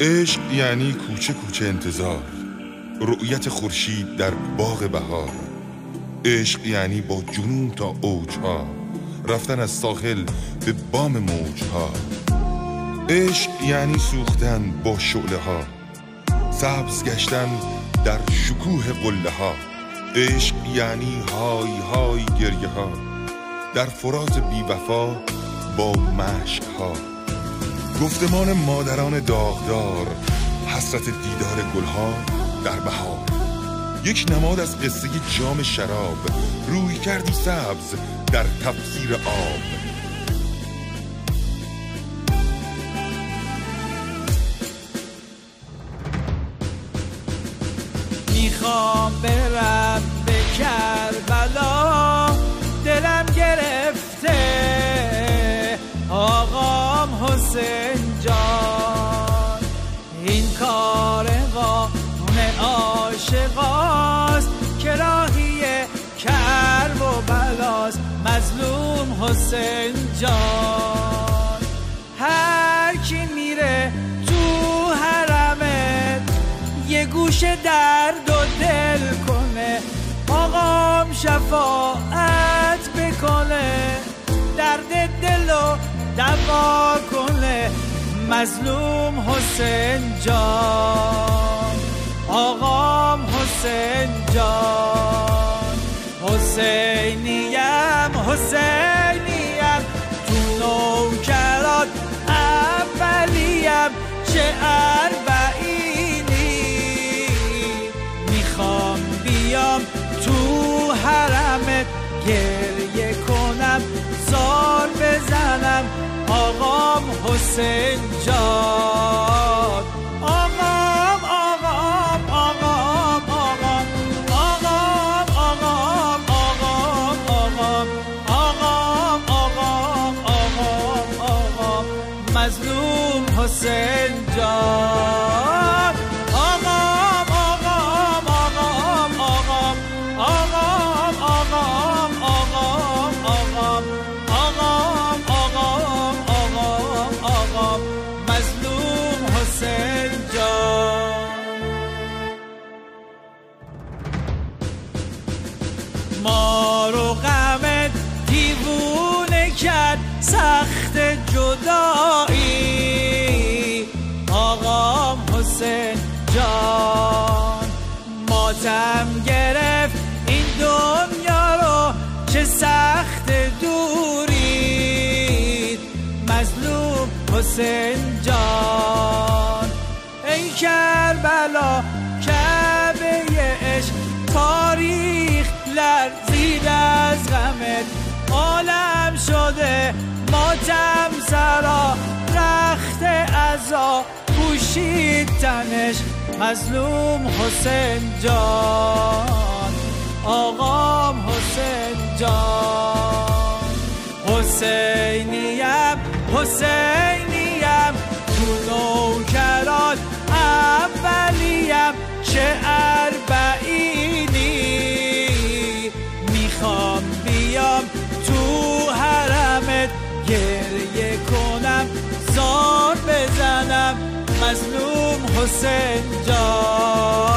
عشق یعنی کوچه کوچه انتظار، رؤیت خورشید در باغ بهار. عشق یعنی با جنون تا اوجها، رفتن از ساحل به بام موجها. عشق یعنی سوختن با شعله ها، سبز گشتن در شکوه قله ها. عشق یعنی های های گریه ها، در فرات بی وفا با مشک ها. گفتمان مادران داغدار، حسرت دیدار گلها در بهار. یک نماد از قصه جام شراب، روی کردی سبز در تفسیر آب. میخوام برم به کربلا، دلم گرفته آقام حسین جان. این کار قانون عاشقاست که راهی کرب و بلاست مظلوم حسین جان. هر کی میره تو حرمت یه گوشه درد و دل کنه، آقام شفاعت بکنه، درد دل و دوا کنه مظلوم حسین جان. آقام حسین جان. حسینیم حسینیم، تو نوکرات اولیم چه اربعینی. میخوام بیام تو حرمت گریه کنم، زار بزنم آقام حسین جان. آقام آقام آقام آقام آقام آقام آقام آقام آقام آقام آقام آقام مظلوم حسین جان. آقام آقام آقام آقام آقام آقام آقام آقام آقام آقام آقام آقام مظلوم حسین جان. ما رو غم دیوونه کرد سخت جدایی، آقام حسین جان. ماتم گرفت این دنیا رو چه سخت دوری، مظلوم حسین جان. ای کربلا کعبه عشق، تاریخ لرزید از غمت، عالم شده ماتم سرا، رخت عزا پوشید تنش مظلوم حسین جان. آقام حسین جان. حسینیم حسینیم، تو نوکرات اولیم چه اربعینی. میخوام بیام تو حرمت گریه کنم، زار بزنم مظلوم حسین جان.